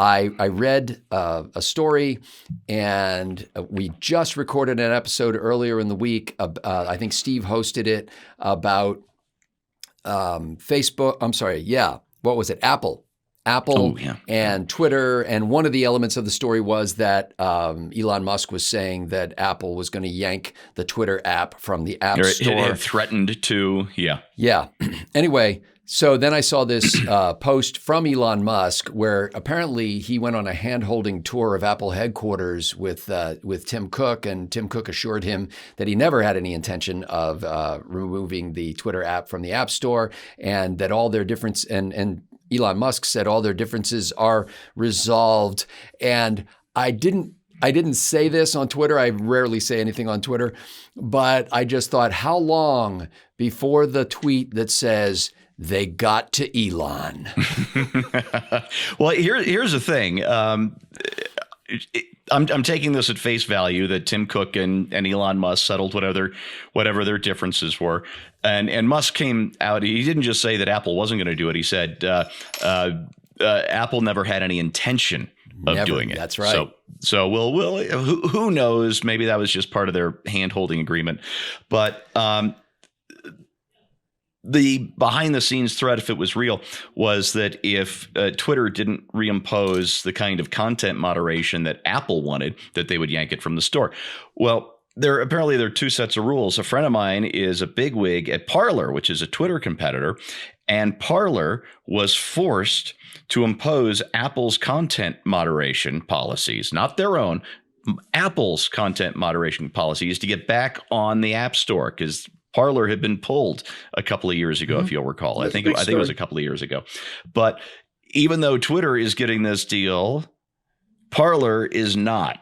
I read a story, and we just recorded an episode earlier in the week. I think Steve hosted it about Facebook. I'm sorry. Yeah. What was it? Apple and Twitter. And one of the elements of the story was that Elon Musk was saying that Apple was going to yank the Twitter app from the App Store. It had threatened to, yeah. Yeah. Anyway, so then I saw this post from Elon Musk where apparently he went on a hand-holding tour of Apple headquarters with Tim Cook, and Tim Cook assured him that he never had any intention of removing the Twitter app from the App Store, and that all their difference and Elon Musk said all their differences are resolved. And I didn't say this on Twitter. I rarely say anything on Twitter, but I just thought, how long before the tweet that says they got to Elon? Well, here's the thing. I'm taking this at face value that Tim Cook and Elon Musk settled whatever their differences were. And Musk came out. He didn't just say that Apple wasn't going to do it. He said Apple never had any intention of doing it. That's right. So we'll who knows? Maybe that was just part of their hand-holding agreement. But the behind-the-scenes threat, if it was real, was that if Twitter didn't reimpose the kind of content moderation that Apple wanted, that they would yank it from the store. Well, there are two sets of rules. A friend of mine is a bigwig at Parler, which is a Twitter competitor, and Parler was forced to impose Apple's content moderation policies, not their own, Apple's content moderation policies, to get back on the App Store, because Parler had been pulled a couple of years ago, if you'll recall. I think it was a couple of years ago. But even though Twitter is getting this deal, Parler is not.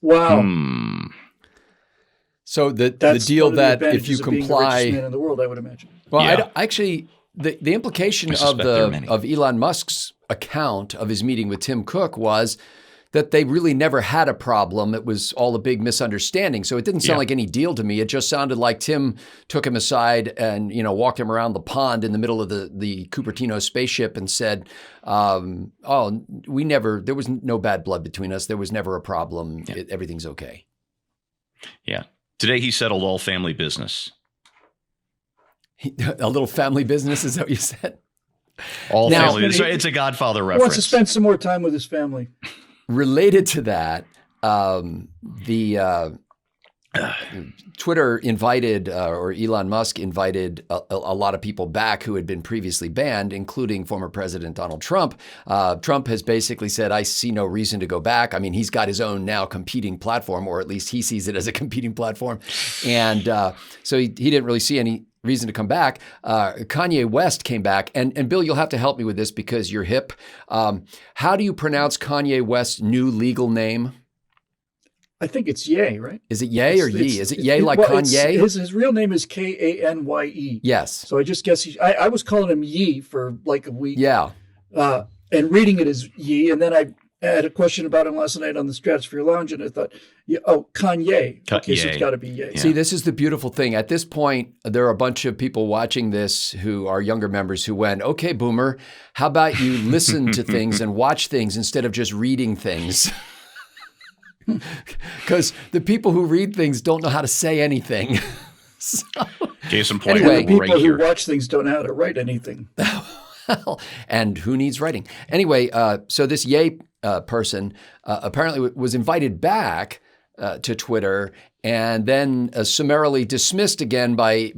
Wow. So the deal that if you comply, being the richest man in the world, I would imagine. Well, yeah. Actually, the implication of Elon Musk's account of his meeting with Tim Cook was that they really never had a problem. It was all a big misunderstanding. So it didn't sound like any deal to me. It just sounded like Tim took him aside and, walked him around the pond in the middle of the Cupertino spaceship and said, there was no bad blood between us. There was never a problem. Yeah. Everything's okay. Yeah. Today he settled all family business. A little family business, is that what you said? All family. It's a Godfather reference. He wants to spend some more time with his family. Related to that, Twitter invited, or Elon Musk invited a lot of people back who had been previously banned, including former President Donald Trump. Trump has basically said, I see no reason to go back. I mean, he's got his own now competing platform, or at least he sees it as a competing platform. And so he didn't really see any reason to come back. Kanye West came back. And Bill, you'll have to help me with this because you're hip. How do you pronounce Kanye West's new legal name? I think it's Ye, right? Is it Ye or Ye? Is it Ye like Kanye? His real name is Kanye. Yes. So I just guess I was calling him Ye for like a week. Yeah. And reading it as Ye. And then I had a question about him last night on the Stratosphere Lounge, and I thought, Kanye. Okay, so it's got to be Ye. Yeah. See, this is the beautiful thing. At this point, there are a bunch of people watching this who are younger members who went, okay, Boomer, how about you listen to things and watch things instead of just reading things? Because the people who read things don't know how to say anything. So, case in point, anyway, the people who watch things don't know how to write anything. And who needs writing? Anyway, so this Ye person apparently was invited back to Twitter and then summarily dismissed again by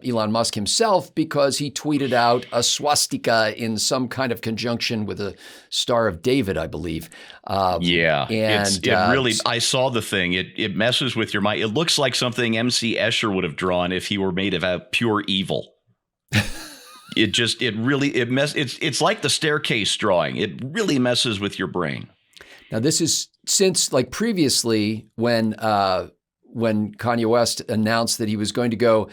Elon Musk himself because he tweeted out a swastika in some kind of conjunction with a Star of David, I believe. And it really, I saw the thing. It messes with your mind. It looks like something MC Escher would have drawn if he were made of pure evil. It's like the staircase drawing. It really messes with your brain. Now, this is since, like previously, when Kanye West announced that he was going to go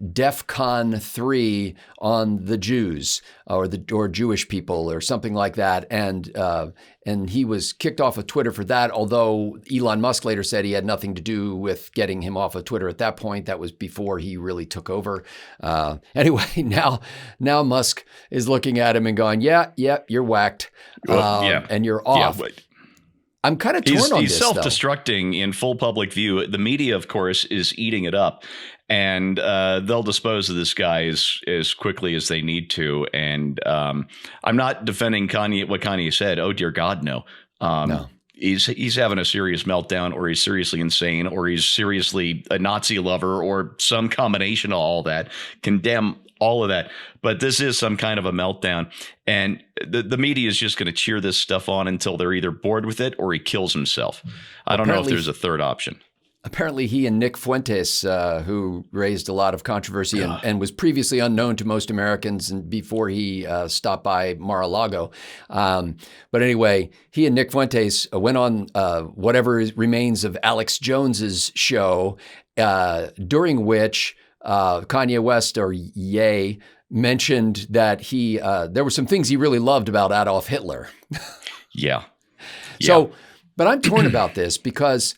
DEFCON 3 on the Jews or Jewish people or something like that. And he was kicked off of Twitter for that, although Elon Musk later said he had nothing to do with getting him off of Twitter at that point. That was before he really took over. Anyway, now Musk is looking at him and going, yeah, you're whacked. And you're off. Yeah, I'm kind of torn on this. He's self-destructing in full public view. The media, of course, is eating it up, and they'll dispose of this guy as quickly as they need to. And I'm not defending Kanye, what Kanye said. Oh, dear God, no. No. He's having a serious meltdown, or he's seriously insane, or he's seriously a Nazi lover, or some combination of all that. Condemn all of that. But this is some kind of a meltdown. And the media is just going to cheer this stuff on until they're either bored with it or he kills himself. I don't know if there's a third option. Apparently he and Nick Fuentes, who raised a lot of controversy and was previously unknown to most Americans and before he stopped by Mar-a-Lago. But anyway, he and Nick Fuentes went on whatever remains of Alex Jones's show, during which Kanye West, or Ye, mentioned that there were some things he really loved about Adolf Hitler. Yeah. So, but I'm torn about this because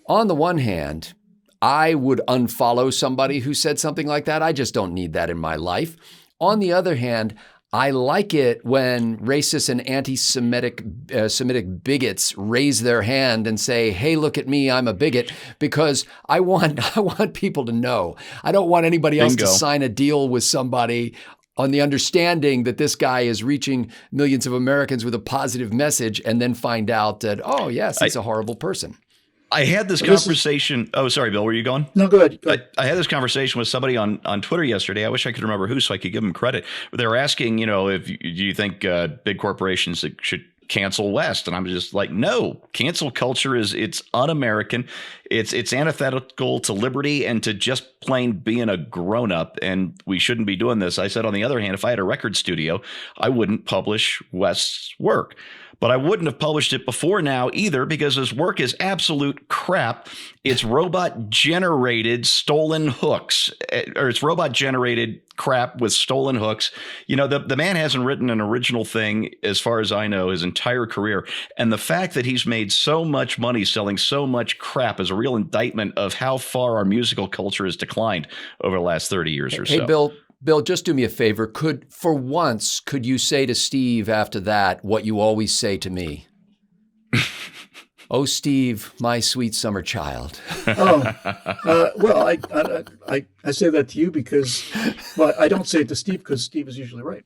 on the one hand, I would unfollow somebody who said something like that. I just don't need that in my life. On the other hand, I like it when racist and anti-Semitic Semitic bigots raise their hand and say, "Hey, look at me, I'm a bigot," because I want people to know. I don't want anybody else to sign a deal with somebody on the understanding that this guy is reaching millions of Americans with a positive message and then find out that, oh, yes, he's a horrible person. I had this conversation. Oh, sorry, Bill. Were you going? No, go ahead. I had this conversation with somebody on Twitter yesterday. I wish I could remember who, so I could give them credit. They were asking, do you think big corporations should cancel West? And I'm just like, no. Cancel culture it's un-American. It's antithetical to liberty and to just plain being a grown up. And we shouldn't be doing this. I said, on the other hand, if I had a record studio, I wouldn't publish West's work. But I wouldn't have published it before now either, because his work is absolute crap. It's robot-generated stolen hooks, or it's robot-generated crap with stolen hooks. The man hasn't written an original thing, as far as I know, his entire career. And the fact that he's made so much money selling so much crap is a real indictment of how far our musical culture has declined over the last 30 years or so. Hey, Bill, just do me a favor. Could you say to Steve after that what you always say to me? Oh, Steve, my sweet summer child. Well, I say that to you because, well, I don't say it to Steve because Steve is usually right.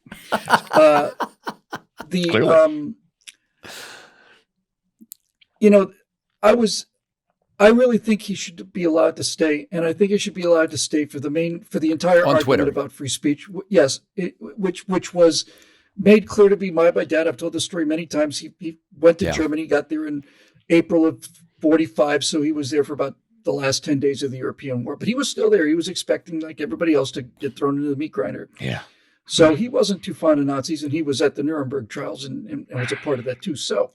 I really think he should be allowed to stay, and I think he should be allowed to stay for the entire on argument Twitter about free speech. Yes, which was made clear to me by my dad. I've told this story many times. He went to Germany, got there in April of 45, so he was there for about the last 10 days of the European War. But he was still there. He was expecting, like everybody else, to get thrown into the meat grinder. Yeah. So he wasn't too fond of Nazis, and he was at the Nuremberg trials and was a part of that too. So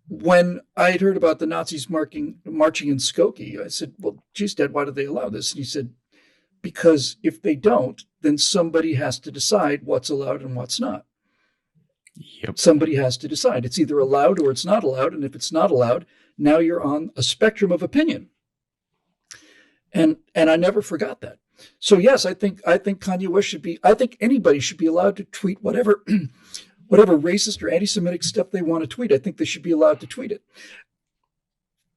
when I had heard about the Nazis marching in Skokie, I said, well, geez, Dad, why do they allow this? And he said, because if they don't, then somebody has to decide what's allowed and what's not. Yep. Somebody has to decide. It's either allowed or it's not allowed. And if it's not allowed, now you're on a spectrum of opinion. And I never forgot that. So yes, I think Kanye West I think anybody should be allowed to tweet whatever racist or anti-Semitic stuff they want to tweet. I think they should be allowed to tweet it.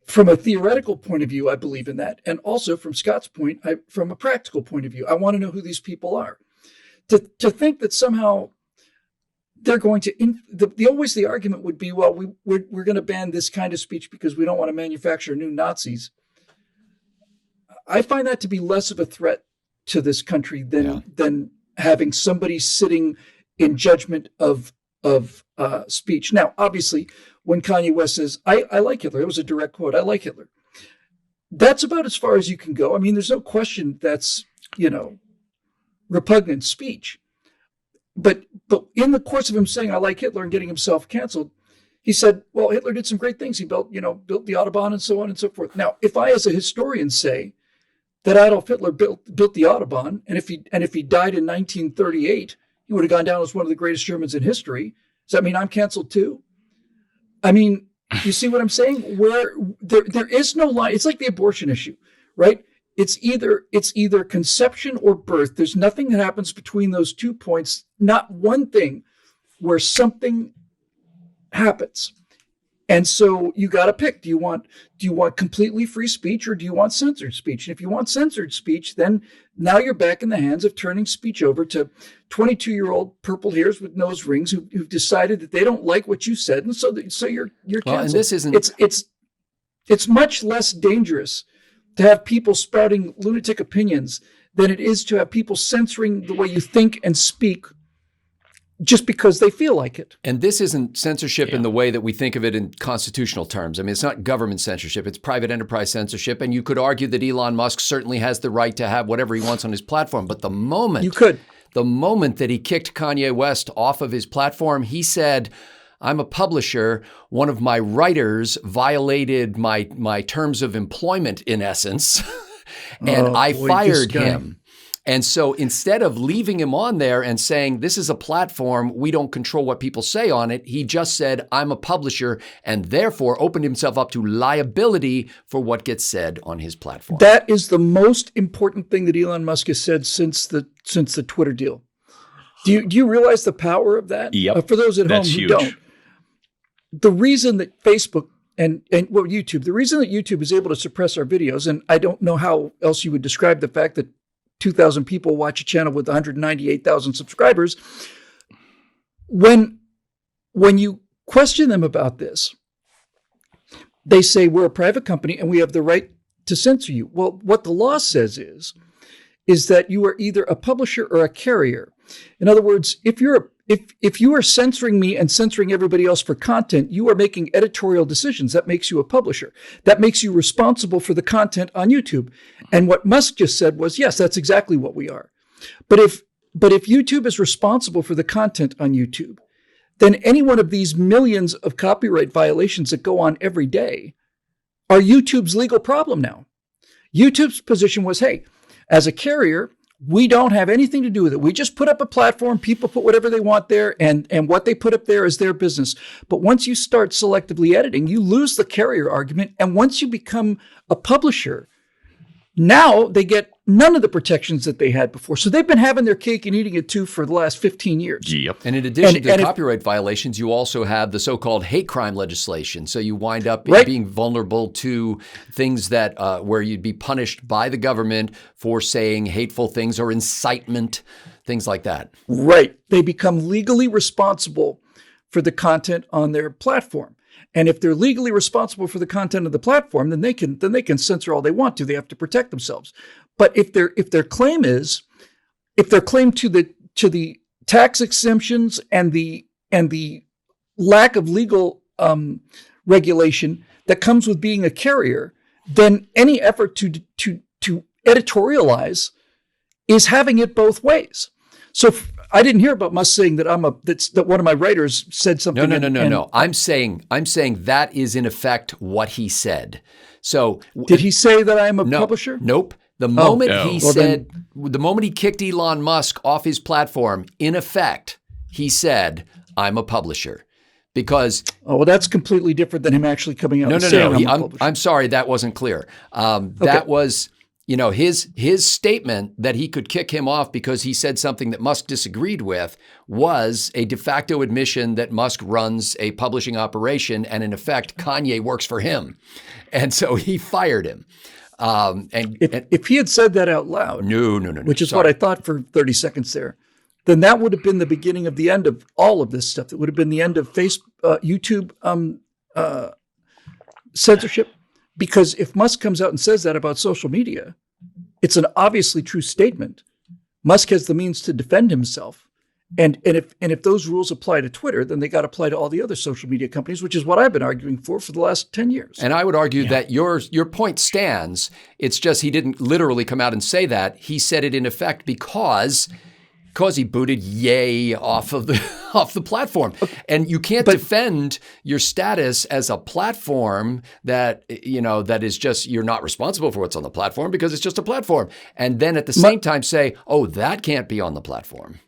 From a theoretical point of view, I believe in that. And also from Scott's point, from a practical point of view, I want to know who these people are. To think that somehow they're going to, the argument would be, well, we're going to ban this kind of speech because we don't want to manufacture new Nazis. I find that to be less of a threat to this country than having somebody sitting in judgment of speech. Now, obviously, when Kanye West says, I like Hitler, it was a direct quote, I like Hitler. That's about as far as you can go. I mean, there's no question that's, repugnant speech. But in the course of him saying, I like Hitler and getting himself canceled, he said, well, Hitler did some great things. He built the Autobahn and so on and so forth. Now, if I, as a historian, say that Adolf Hitler built the Autobahn, and if he died in 1938, he would have gone down as one of the greatest Germans in history. Does that mean I'm canceled too? I mean, you see what I'm saying? Where there is no line. It's like the abortion issue, right? It's either conception or birth. There's nothing that happens between those 2 points. Not one thing where something happens. And so you got to pick. Do you want completely free speech, or do you want censored speech? And if you want censored speech, then now you're back in the hands of turning speech over to 22-year-old purple hairs with nose rings who've decided that they don't like what you said, and so you're canceled. Well, and this isn't. It's much less dangerous to have people spouting lunatic opinions than it is to have people censoring the way you think and speak just because they feel like it. And this isn't censorship in the way that we think of it in constitutional terms. I mean, it's not government censorship. It's private enterprise censorship. And you could argue that Elon Musk certainly has the right to have whatever he wants on his platform. But the moment that he kicked Kanye West off of his platform, he said, I'm a publisher. One of my writers violated my terms of employment, in essence, and I fired him. And so instead of leaving him on there and saying, this is a platform, we don't control what people say on it, he just said, I'm a publisher, and therefore opened himself up to liability for what gets said on his platform. That is the most important thing that Elon Musk has said since the Twitter deal. Do you realize the power of that? Yep. For those at home who huge. don't. The reason that Facebook and YouTube, the reason that YouTube is able to suppress our videos, and I don't know how else you would describe the fact that 2,000 people watch a channel with 198,000 subscribers. When you question them about this, they say we're a private company and we have the right to censor you. Well, what the law says is that you are either a publisher or a carrier. In other words, if you are censoring me and censoring everybody else for content, you are making editorial decisions. That makes you a publisher. That makes you responsible for the content on YouTube. And what Musk just said was, yes, that's exactly what we are. But if YouTube is responsible for the content on YouTube, then any one of these millions of copyright violations that go on every day are YouTube's legal problem now. YouTube's position was, hey, as a carrier, we don't have anything to do with it. We just put up a platform. People put whatever they want there, and what they put up there is their business. But once you start selectively editing, you lose the carrier argument. And once you become a publisher, now they get none of the protections that they had before. So they've been having their cake and eating it too for the last 15 years. Yep. And in addition to copyright violations, you also have the so-called hate crime legislation. So you wind up being vulnerable to things that where you'd be punished by the government for saying hateful things or incitement, things like that. Right. They become legally responsible for the content on their platform. And if they're legally responsible for the content of the platform, then they can censor all they want to. They have to protect themselves. But if their claim to the tax exemptions and the lack of legal regulation that comes with being a carrier, then any effort to editorialize is having it both ways. So I didn't hear about Musk saying that that one of my writers said something. No. I'm saying that is in effect what he said. So did he say that I am a publisher? Nope. The moment the moment he kicked Elon Musk off his platform, in effect, he said, I'm a publisher. Because that's completely different than him actually coming out and saying I'm sorry, that wasn't clear. That was his statement that he could kick him off because he said something that Musk disagreed with was a de facto admission that Musk runs a publishing operation, and in effect, Kanye works for him. And so he fired him. If he had said that out loud, no, which is what I thought for 30 seconds there, then that would have been the beginning of the end of all of this stuff. It would have been the end of YouTube censorship. Because if Musk comes out and says that about social media, it's an obviously true statement. Musk has the means to defend himself. And if those rules apply to Twitter, then they got to apply to all the other social media companies, which is what I've been arguing for the last 10 years. And I would argue that your point stands. It's just he didn't literally come out and say that. He said it in effect because he booted Ye off of off the platform. And you can't defend your status as a platform that, that is just, you're not responsible for what's on the platform because it's just a platform. And then at the same time say, oh, that can't be on the platform.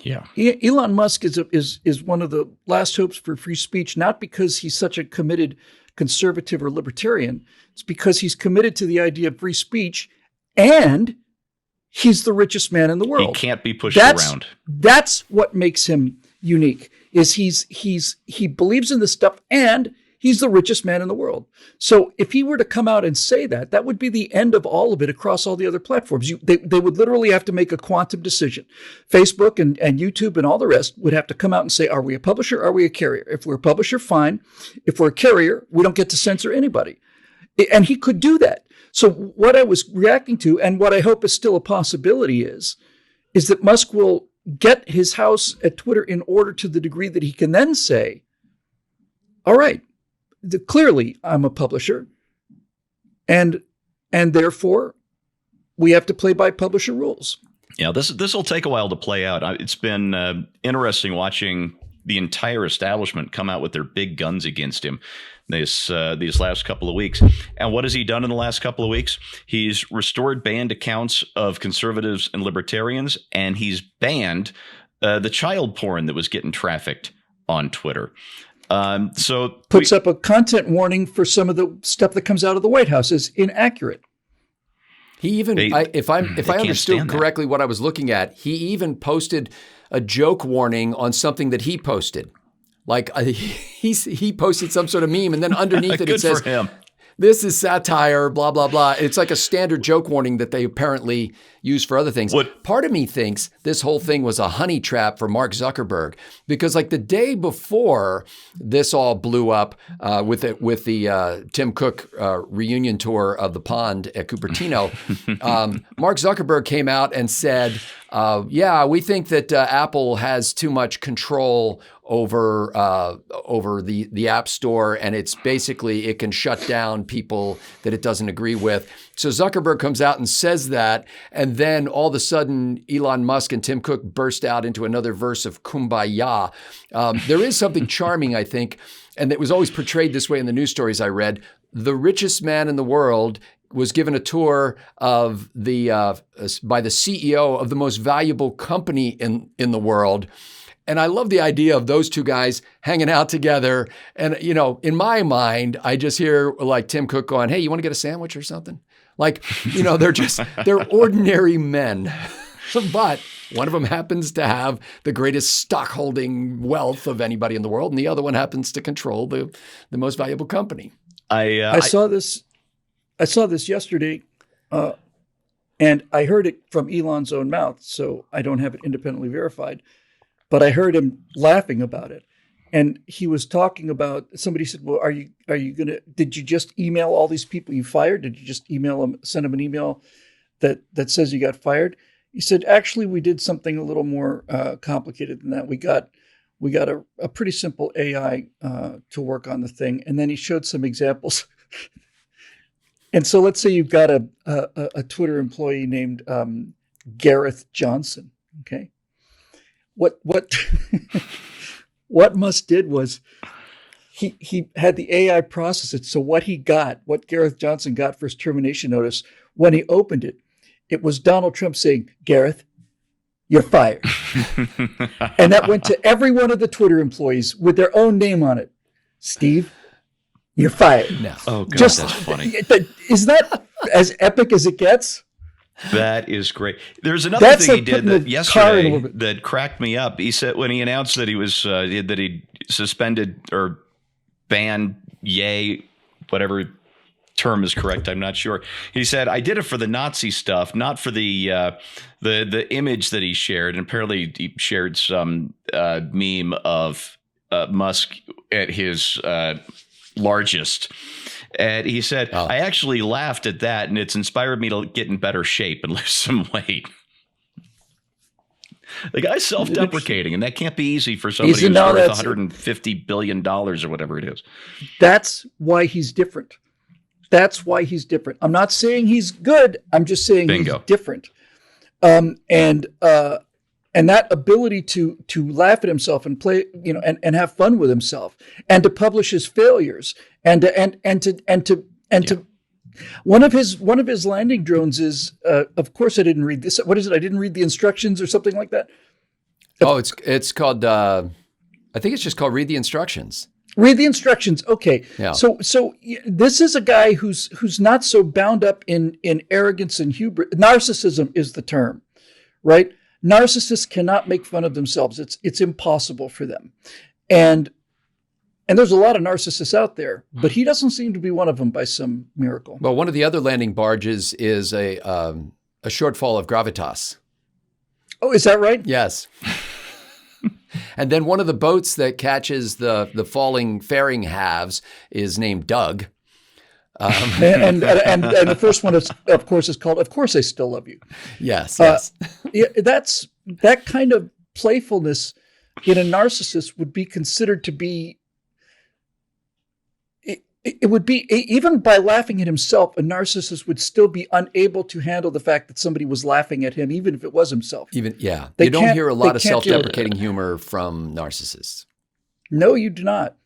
Yeah. Elon Musk is one of the last hopes for free speech, not because he's such a committed conservative or libertarian. It's because he's committed to the idea of free speech, and he's the richest man in the world. He can't be pushed around. That's what makes him unique. Is he believes in this stuff, and he's the richest man in the world. So if he were to come out and say that, that would be the end of all of it across all the other platforms. They would literally have to make a quantum decision. Facebook and YouTube and all the rest would have to come out and say, are we a publisher? Are we a carrier? If we're a publisher, fine. If we're a carrier, we don't get to censor anybody. And he could do that. So what I was reacting to, and what I hope is still a possibility, is that Musk will get his house at Twitter in order to the degree that he can then say, all right, clearly I'm a publisher, and therefore we have to play by publisher rules. Yeah, this will take a while to play out. It's been interesting watching the entire establishment come out with their big guns against him these last couple of weeks. And what has he done in the last couple of weeks? He's restored banned accounts of conservatives and libertarians, and he's banned the child porn that was getting trafficked on Twitter. So puts up a content warning for some of the stuff that comes out of the White House is inaccurate. He even, if I understood correctly what I was looking at, he even posted a joke warning on something that he posted. Like he posted some sort of meme, and then underneath it says, "This is satire." Blah blah blah. It's like a standard joke warning that they apparently use for other things. Part of me thinks this whole thing was a honey trap for Mark Zuckerberg, because like the day before this all blew up with the Tim Cook reunion tour of the pond at Cupertino, Mark Zuckerberg came out and said, "Yeah, we think that Apple has too much control over the App Store, and it's basically it can shut down people that it doesn't agree with." So Zuckerberg comes out and says that, and then all of a sudden Elon Musk and Tim Cook burst out into another verse of Kumbaya. There is something charming, I think, and it was always portrayed this way in the news stories I read. The richest man in the world was given a tour of by the CEO of the most valuable company in the world. And I love the idea of those two guys hanging out together. And, in my mind, I just hear like Tim Cook going, "Hey, you want to get a sandwich or something?" Like, they're ordinary men. But one of them happens to have the greatest stockholding wealth of anybody in the world, and the other one happens to control the most valuable company. I saw this yesterday, and I heard it from Elon's own mouth, so I don't have it independently verified. But I heard him laughing about it. And he was talking about, somebody said, "Well, did you just email all these people you fired? Did you just email them, send them an email that says you got fired?" He said, "Actually, we did something a little more complicated than that. We got a pretty simple AI to work on the thing." And then he showed some examples. And so let's say you've got a Twitter employee named Gareth Johnson, okay? What Musk did was he had the AI process it. So what Gareth Johnson got for his termination notice, when he opened it, it was Donald Trump saying, "Gareth, you're fired." And that went to every one of the Twitter employees with their own name on it. "Steve, you're fired." No. Oh, God, that's funny. Is that as epic as it gets? That is great. There's another thing he did yesterday that cracked me up. He said when he announced that he suspended or banned whatever term is correct, I'm not sure. He said, "I did it for the Nazi stuff, not for the image that he shared." And apparently he shared some meme of Musk at his largest. And he said, "I actually laughed at that, and it's inspired me to get in better shape and lose some weight." The guy's self-deprecating, and that can't be easy for somebody who's worth $150 billion or whatever it is. That's why he's different. I'm not saying he's good. I'm just saying Bingo. He's different. And And that ability to laugh at himself and play, and have fun with himself, and to publish his failures, and to one of his landing drones is, of course I didn't read this. What is it? I didn't read the instructions or something like that. Oh, it's called. I think it's just called Read the Instructions. Read the instructions. Okay. Yeah. So this is a guy who's not so bound up in arrogance and hubris. Narcissism is the term, right? Narcissists cannot make fun of themselves. It's impossible for them. And there's a lot of narcissists out there, but he doesn't seem to be one of them by some miracle. Well, one of the other landing barges is a shortfall of gravitas. Oh, is that right? Yes. And then one of the boats that catches the falling fairing halves is named Doug. And the first one is, of course, called "Of Course I Still Love You." Yes. That's that kind of playfulness in a narcissist would be considered to be. It would be, even by laughing at himself, a narcissist would still be unable to handle the fact that somebody was laughing at him, even if it was himself. You don't hear a lot of self-deprecating humor from narcissists. No, you do not.